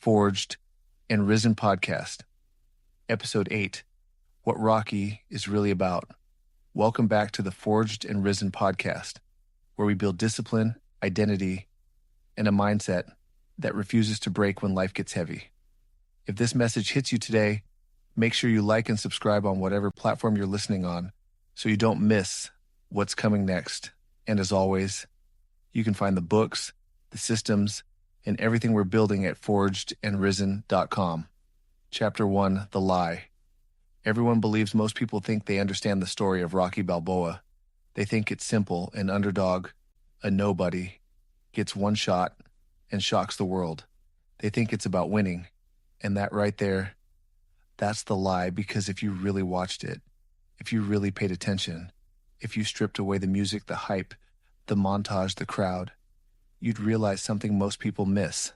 Forged, and Risen podcast, Episode 8, What Rocky is Really About. Welcome back to the Forged and Risen podcast, where we build discipline, identity, and a mindset that refuses to break when life gets heavy. If this message hits you today, make sure you like and subscribe on whatever platform you're listening on so you don't miss what's coming next. And as always, you can find the books, the systems, and everything we're building at forgedandrisen.com. Chapter 1, The Lie. Everyone believes most people think they understand the story of Rocky Balboa. They think it's simple: an underdog, a nobody, gets one shot and shocks the world. They think it's about winning. And that right there, that's the lie, because if you really watched it, if you really paid attention, if you stripped away the music, the hype, the montage, the crowd, you'd realize something most people miss.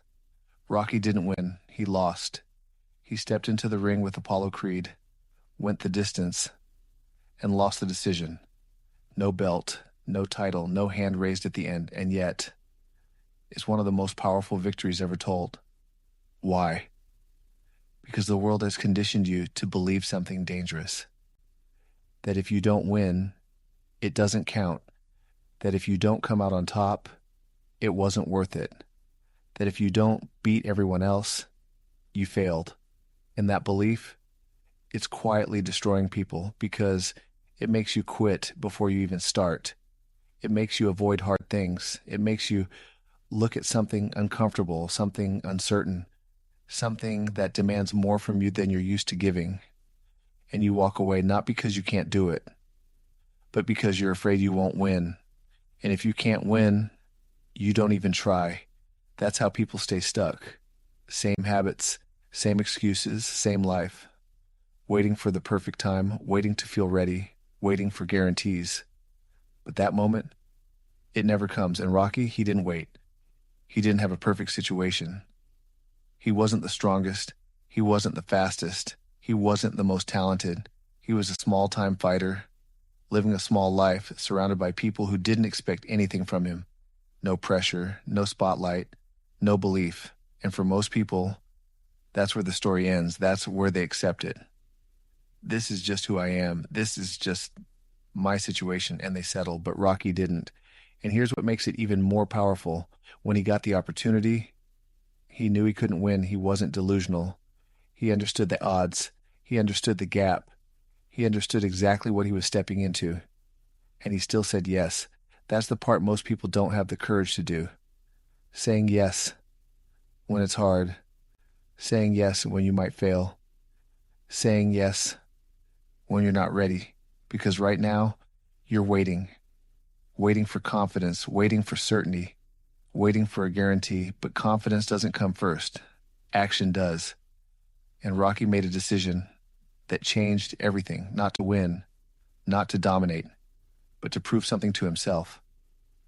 Rocky didn't win. He lost. He stepped into the ring with Apollo Creed, went the distance, and lost the decision. No belt, no title, no hand raised at the end, and yet it's one of the most powerful victories ever told. Why? Because the world has conditioned you to believe something dangerous. That if you don't win, it doesn't count. That if you don't come out on top, it wasn't worth it. That if you don't beat everyone else, you failed. And that belief, it's quietly destroying people, because it makes you quit before you even start. It makes you avoid hard things. It makes you look at something uncomfortable, something uncertain, something that demands more from you than you're used to giving. And you walk away not because you can't do it, but because you're afraid you won't win. And if you can't win, you don't even try. That's how people stay stuck. Same habits, same excuses, same life. Waiting for the perfect time, waiting to feel ready, waiting for guarantees. But that moment, it never comes. And Rocky, he didn't wait. He didn't have a perfect situation. He wasn't the strongest. He wasn't the fastest. He wasn't the most talented. He was a small-time fighter, living a small life, surrounded by people who didn't expect anything from him. No pressure, no spotlight, no belief. And for most people, that's where the story ends. That's where they accept it. This is just who I am. This is just my situation, and they settle. But Rocky didn't. And here's what makes it even more powerful. When he got the opportunity, he knew he couldn't win. He wasn't delusional. He understood the odds. He understood the gap. He understood exactly what he was stepping into. And he still said yes. That's the part most people don't have the courage to do. Saying yes when it's hard. Saying yes when you might fail. Saying yes when you're not ready. Because right now, you're waiting. Waiting for confidence. Waiting for certainty. Waiting for a guarantee. But confidence doesn't come first. Action does. And Rocky made a decision that changed everything. Not to win. Not to dominate. But to prove something to himself.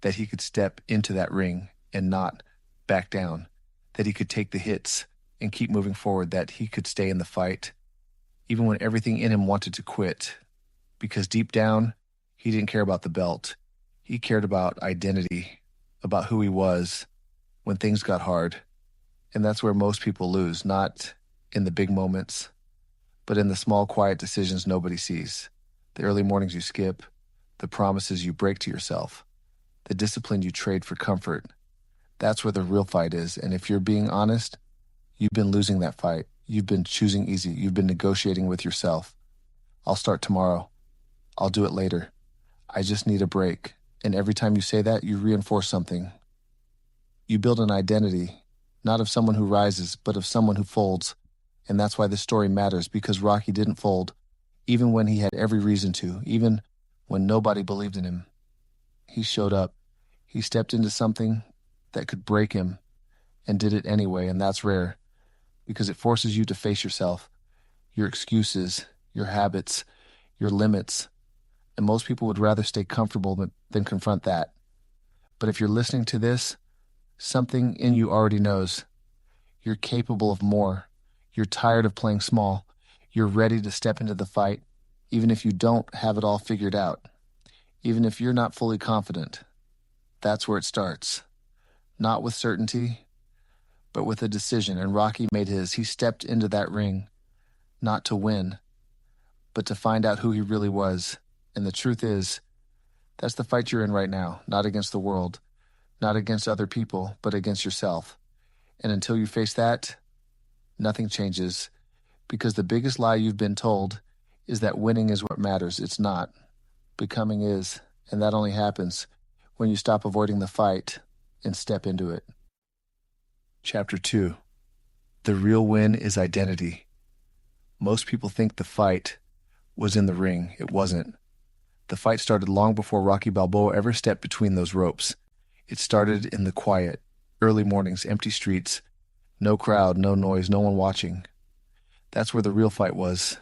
That he could step into that ring and not back down. That he could take the hits and keep moving forward. That he could stay in the fight, even when everything in him wanted to quit. Because deep down, he didn't care about the belt. He cared about identity, about who he was when things got hard. And that's where most people lose, not in the big moments, but in the small, quiet decisions nobody sees. The early mornings you skip, the promises you break to yourself, the discipline you trade for comfort. That's where the real fight is. And if you're being honest, you've been losing that fight. You've been choosing easy. You've been negotiating with yourself. I'll start tomorrow. I'll do it later. I just need a break. And every time you say that, you reinforce something. You build an identity, not of someone who rises, but of someone who folds. And that's why this story matters, because Rocky didn't fold, even when he had every reason to, even when nobody believed in him. He showed up. He stepped into something that could break him and did it anyway, and that's rare, because it forces you to face yourself, your excuses, your habits, your limits. And most people would rather stay comfortable than confront that. But if you're listening to this, something in you already knows. You're capable of more. You're tired of playing small. You're ready to step into the fight, even if you don't have it all figured out. Even if you're not fully confident. That's where it starts. Not with certainty, but with a decision, and Rocky made his. He stepped into that ring, not to win, but to find out who he really was. And the truth is, that's the fight you're in right now, not against the world, not against other people, but against yourself. And until you face that, nothing changes, because the biggest lie you've been told is that winning is what matters. It's not. Becoming is, and that only happens when you stop avoiding the fight and step into it. Chapter 2. The real win is identity. Most people think the fight was in the ring. It wasn't. The fight started long before Rocky Balboa ever stepped between those ropes. It started in the quiet, early mornings, empty streets, no crowd, no noise, no one watching. That's where the real fight was,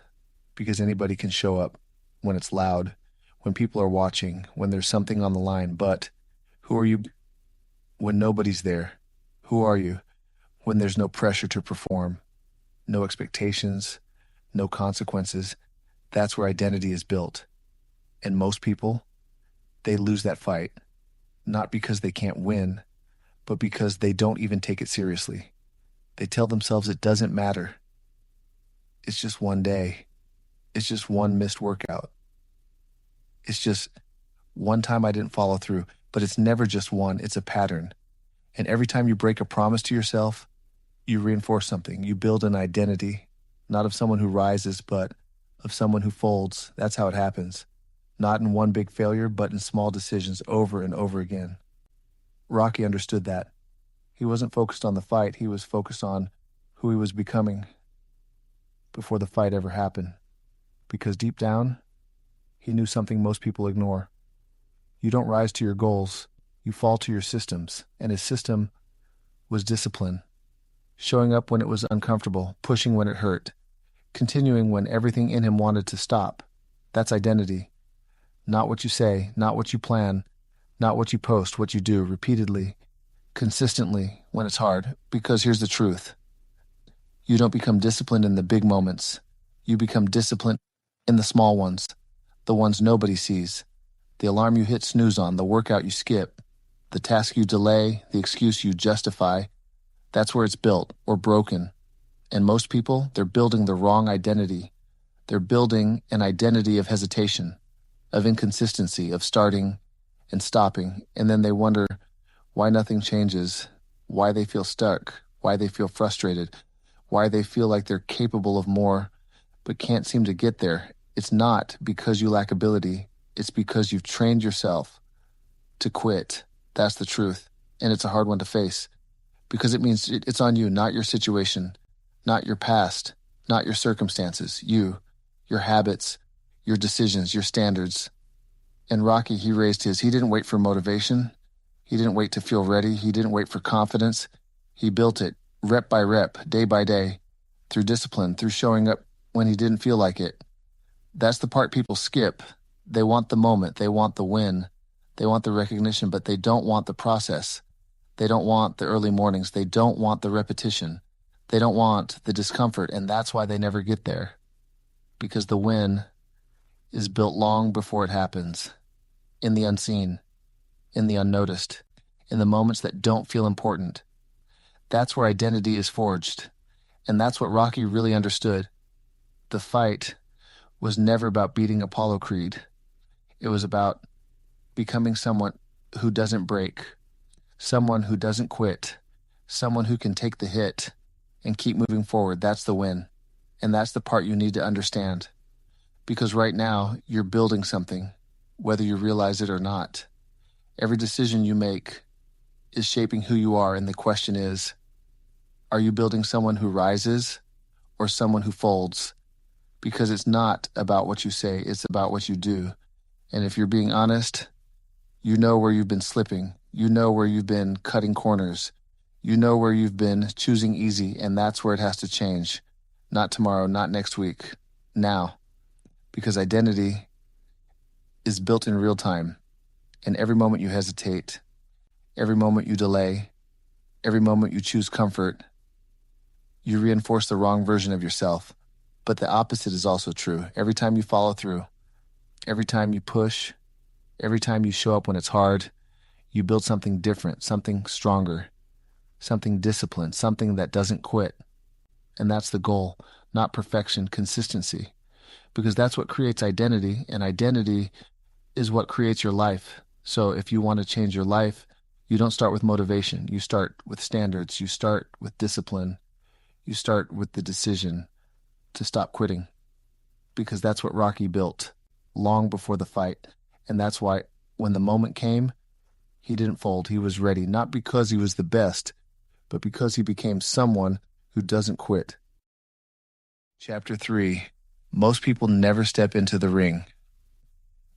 because anybody can show up when it's loud, when people are watching, when there's something on the line. But who are you when nobody's there? Who are you when there's no pressure to perform, no expectations, no consequences? That's where identity is built. And most people, they lose that fight, not because they can't win, but because they don't even take it seriously. They tell themselves it doesn't matter. It's just one day. It's just one missed workout. It's just one time I didn't follow through. But it's never just one, it's a pattern. And every time you break a promise to yourself, you reinforce something. You build an identity, not of someone who rises, but of someone who folds. That's how it happens. Not in one big failure, but in small decisions over and over again. Rocky understood that. He wasn't focused on the fight. He was focused on who he was becoming before the fight ever happened. Because deep down, he knew something most people ignore. You don't rise to your goals. You fall to your systems. And his system was discipline. Showing up when it was uncomfortable, pushing when it hurt, continuing when everything in him wanted to stop. That's identity. Not what you say, not what you plan, not what you post, what you do repeatedly, consistently when it's hard. Because here's the truth. You don't become disciplined in the big moments. You become disciplined in the small ones, the ones nobody sees. The alarm you hit snooze on, the workout you skip, the task you delay, the excuse you justify. That's where it's built or broken. And most people, they're building the wrong identity. They're building an identity of hesitation, of inconsistency, of starting and stopping. And then they wonder why nothing changes, why they feel stuck, why they feel frustrated, why they feel like they're capable of more, but can't seem to get there. It's not because you lack ability. It's because you've trained yourself to quit. That's the truth. And it's a hard one to face because it means it's on you, not your situation, not your past, not your circumstances, you, your habits, your decisions, your standards. And Rocky, he raised his. He didn't wait for motivation. He didn't wait to feel ready. He didn't wait for confidence. He built it rep by rep, day by day, through discipline, through showing up when he didn't feel like it. That's the part people skip. They want the moment. They want the win. They want the recognition, but they don't want the process. They don't want the early mornings. They don't want the repetition. They don't want the discomfort, and that's why they never get there. Because the win is built long before it happens, in the unseen, in the unnoticed, in the moments that don't feel important. That's where identity is forged, and that's what Rocky really understood. The fight was never about beating Apollo Creed. It was about becoming someone who doesn't break, someone who doesn't quit, someone who can take the hit and keep moving forward. That's the win. And that's the part you need to understand. Because right now, you're building something, whether you realize it or not. Every decision you make is shaping who you are, and the question is, are you building someone who rises or someone who folds? Because it's not about what you say, it's about what you do. And if you're being honest, you know where you've been slipping. You know where you've been cutting corners. You know where you've been choosing easy, and that's where it has to change. Not tomorrow, not next week, now. Because identity is built in real time. And every moment you hesitate, every moment you delay, every moment you choose comfort, you reinforce the wrong version of yourself. But the opposite is also true. Every time you follow through, every time you push, every time you show up when it's hard, you build something different, something stronger. something disciplined, something that doesn't quit. And that's the goal, not perfection, consistency, because that's what creates identity, and identity is what creates your life. So if you want to change your life, you don't start with motivation. You start with standards. You start with discipline. You start with the decision to stop quitting, because that's what Rocky built long before the fight. And that's why when the moment came, he didn't fold. He was ready, not because he was the best, but because he became someone who doesn't quit. Chapter 3. Most people never step into the ring.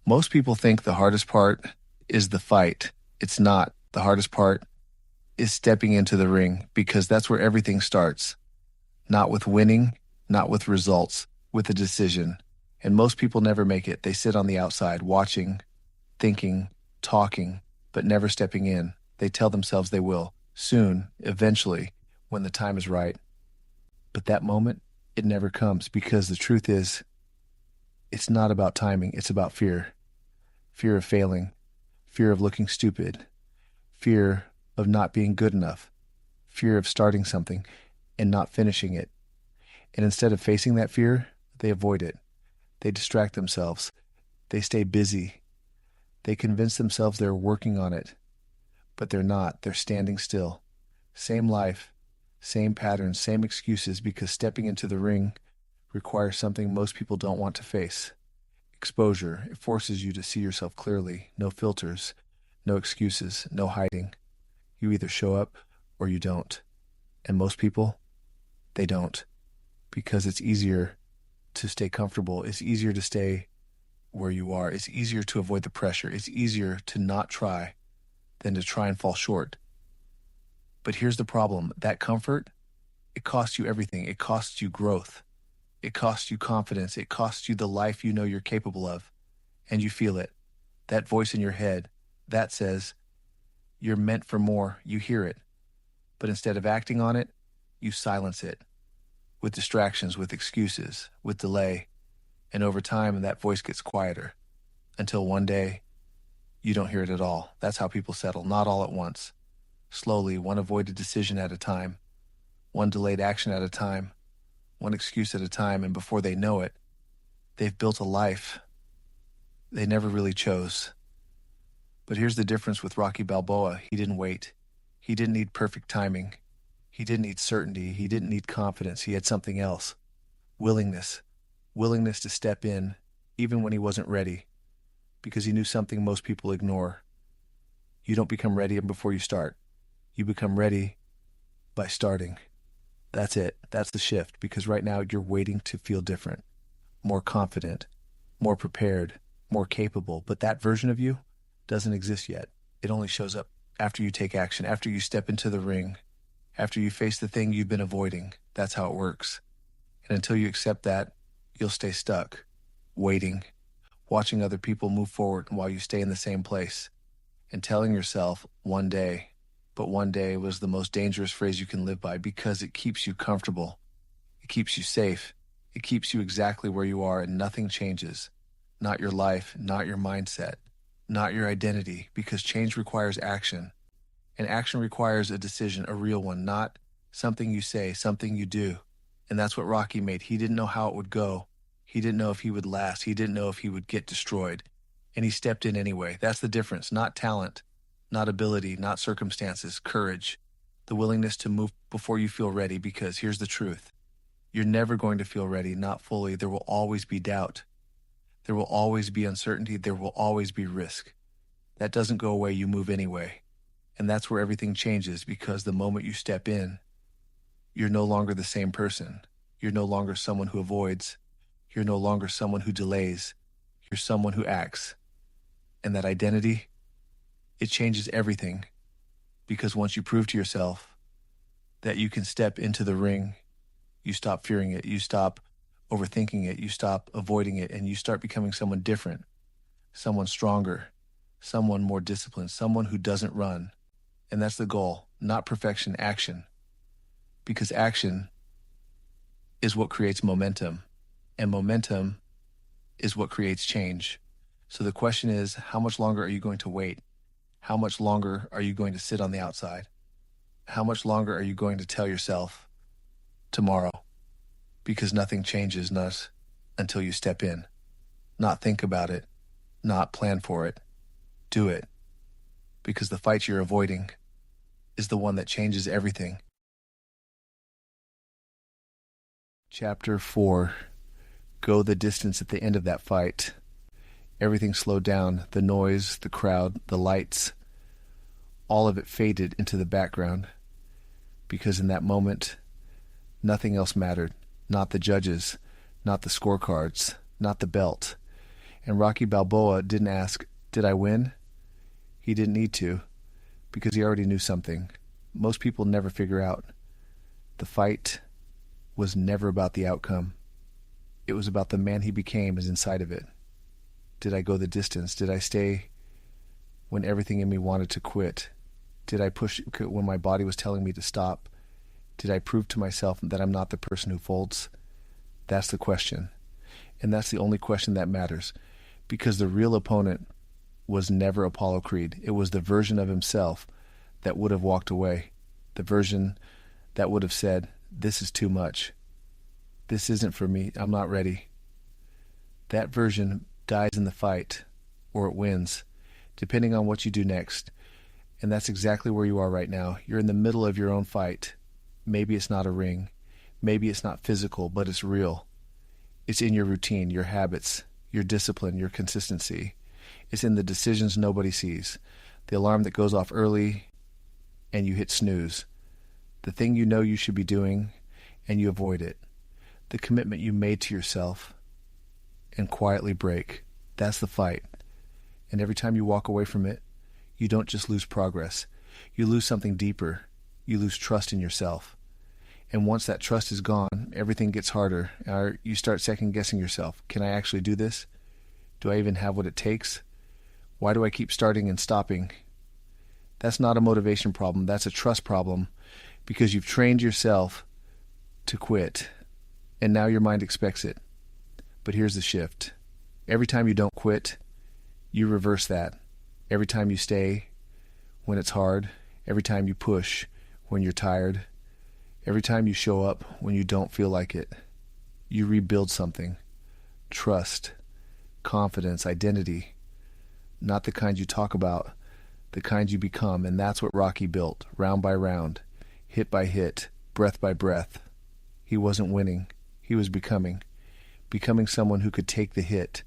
Most people think the hardest part is the fight. It's not. The hardest part is stepping into the ring, because that's where everything starts. Not with winning, not with results, with a decision. And most people never make it. They sit on the outside, watching, thinking, talking, but never stepping in. They tell themselves they will, soon, eventually, when the time is right. But that moment, it never comes, because the truth is, it's not about timing, it's about fear. Fear of failing, fear of looking stupid, fear of not being good enough, fear of starting something and not finishing it. And instead of facing that fear, they avoid it. They distract themselves. They stay busy. They convince themselves they're working on it, but they're not. They're standing still. Same life, same patterns, same excuses, because stepping into the ring requires something most people don't want to face. Exposure. It forces you to see yourself clearly. No filters, no excuses, no hiding. You either show up or you don't. And most people, they don't, because it's easier to stay comfortable. It's easier to stay where you are. It's easier to avoid the pressure. It's easier to not try than to try and fall short. But here's the problem. That comfort, it costs you everything. It costs you growth. It costs you confidence. It costs you the life you know you're capable of. And you feel it. That voice in your head, that says, you're meant for more. You hear it. But instead of acting on it, you silence it. With distractions, with excuses, with delay. And over time, that voice gets quieter. Until one day, you don't hear it at all. That's how people settle. Not all at once. Slowly, one avoided decision at a time. One delayed action at a time. One excuse at a time. And before they know it, they've built a life they never really chose. But here's the difference with Rocky Balboa. He didn't wait. He didn't need perfect timing. He didn't need certainty. He didn't need confidence. He had something else. Willingness. Willingness to step in, even when he wasn't ready, because he knew something most people ignore. You don't become ready before you start. You become ready by starting. That's it. That's the shift, because right now you're waiting to feel different, more confident, more prepared, more capable. But that version of you doesn't exist yet. It only shows up after you take action, after you step into the ring, after you face the thing you've been avoiding. That's how it works. And until you accept that, you'll stay stuck, waiting, watching other people move forward while you stay in the same place, and telling yourself, one day. But one day was the most dangerous phrase you can live by, because it keeps you comfortable. It keeps you safe. It keeps you exactly where you are, and nothing changes. Not your life, not your mindset, not your identity, because change requires action. And action requires a decision, a real one, not something you say, something you do. And that's what Rocky made. He didn't know how it would go. He didn't know if he would last. He didn't know if he would get destroyed. And he stepped in anyway. That's the difference. Not talent, not ability, not circumstances, courage, the willingness to move before you feel ready, because here's the truth. You're never going to feel ready, not fully. There will always be doubt. There will always be uncertainty. There will always be risk. That doesn't go away. You move anyway. And that's where everything changes, because the moment you step in, you're no longer the same person. You're no longer someone who avoids. You're no longer someone who delays. You're someone who acts. And that identity, it changes everything, because once you prove to yourself that you can step into the ring, you stop fearing it. You stop overthinking it. You stop avoiding it, and you start becoming someone different, someone stronger, someone more disciplined, someone who doesn't run. And that's the goal, not perfection, action. Because action is what creates momentum, and momentum is what creates change. So the question is, how much longer are you going to wait? How much longer are you going to sit on the outside? How much longer are you going to tell yourself tomorrow? Because nothing changes, not until you step in. Not think about it, not plan for it. Do it. Because the fight you're avoiding is the one that changes everything. Chapter 4. Go the distance at the end of that fight. Everything slowed down. The noise, the crowd, the lights. All of it faded into the background. Because in that moment, nothing else mattered. Not the judges, not the scorecards, not the belt. And Rocky Balboa didn't ask, did I win? He didn't need to, because he already knew something. Most people never figure out. The fight was never about the outcome. It was about the man he became as inside of it. Did I go the distance? Did I stay when everything in me wanted to quit? Did I push when my body was telling me to stop? Did I prove to myself that I'm not the person who folds? That's the question. And that's the only question that matters. Because the real opponent was never Apollo Creed. It was the version of himself that would have walked away. The version that would have said, this is too much. This isn't for me. I'm not ready. That version dies in the fight, or it wins, depending on what you do next. And that's exactly where you are right now. You're in the middle of your own fight. Maybe it's not a ring. Maybe it's not physical, but it's real. It's in your routine, your habits, your discipline, your consistency. It's in the decisions nobody sees. The alarm that goes off early and you hit snooze. The thing you know you should be doing and you avoid it. The commitment you made to yourself and quietly break. That's the fight. And every time you walk away from it, you don't just lose progress. You lose something deeper. You lose trust in yourself. And once that trust is gone, everything gets harder. Or you start second-guessing yourself. Can I actually do this? Do I even have what it takes? Why do I keep starting and stopping? That's not a motivation problem. That's a trust problem, because you've trained yourself to quit, and now your mind expects it. But here's the shift. Every time you don't quit, you reverse that. Every time you stay when it's hard, every time you push when you're tired, every time you show up when you don't feel like it, you rebuild something. Trust, confidence, identity. Not the kind you talk about, the kind you become. And that's what Rocky built, round by round, hit by hit, breath by breath. He wasn't winning. He was becoming someone who could take the hit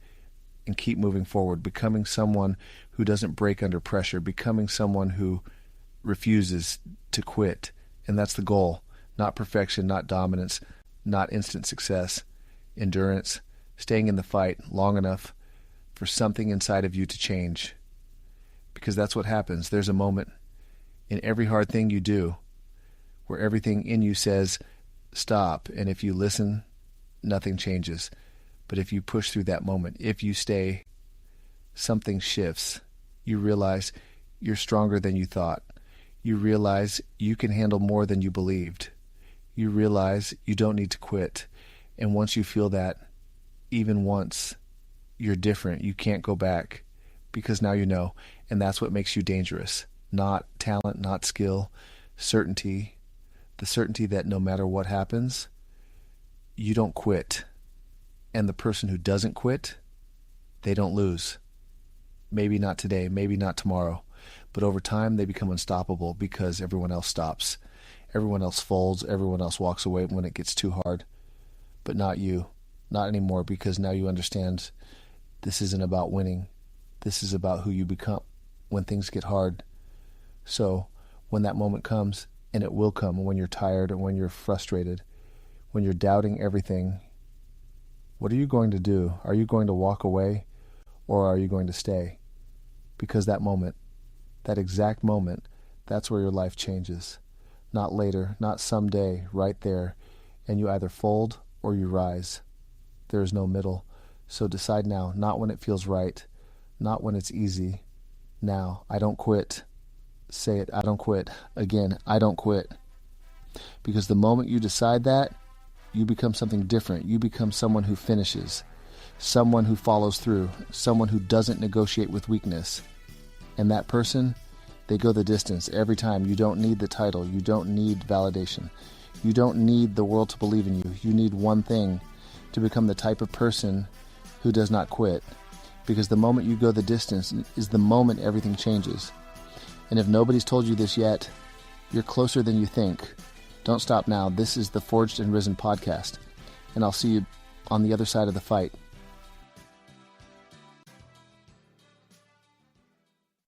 and keep moving forward, becoming someone who doesn't break under pressure, becoming someone who refuses to quit. And that's the goal. Not perfection, not dominance, not instant success. Endurance, staying in the fight long enough for something inside of you to change. Because that's what happens. There's a moment in every hard thing you do where everything in you says, stop. And if you listen, nothing changes. But if you push through that moment, if you stay, something shifts. You realize you're stronger than you thought. You realize you can handle more than you believed. You realize you don't need to quit. And once you feel that, even once, you're different. You can't go back, because now you know. And that's what makes you dangerous. Not talent, not skill, certainty. The certainty that no matter what happens, you don't quit. And the person who doesn't quit, they don't lose. Maybe not today, maybe not tomorrow. But over time, they become unstoppable because everyone else stops. Everyone else folds. Everyone else walks away when it gets too hard. But not you. Not anymore, because now you understand this isn't about winning. This is about who you become when things get hard. So when that moment comes, and it will come when you're tired or when you're frustrated, when you're doubting everything, what are you going to do? Are you going to walk away, or are you going to stay? Because that moment, that exact moment, that's where your life changes. Not later, not someday, right there. And you either fold or you rise. There is no middle. So decide now, not when it feels right, not when it's easy. Now, I don't quit. Say it, I don't quit. Again, I don't quit. Because the moment you decide that, you become something different. You become someone who finishes, someone who follows through, someone who doesn't negotiate with weakness. And that person They go the distance every time. You don't need the title. You don't need validation. You don't need the world to believe in you. You need one thing, to become the type of person who does not quit. Because the moment you go the distance is the moment everything changes. And if nobody's told you this yet, you're closer than you think. Don't stop now. This is the Forged and Risen podcast. And I'll see you on the other side of the fight.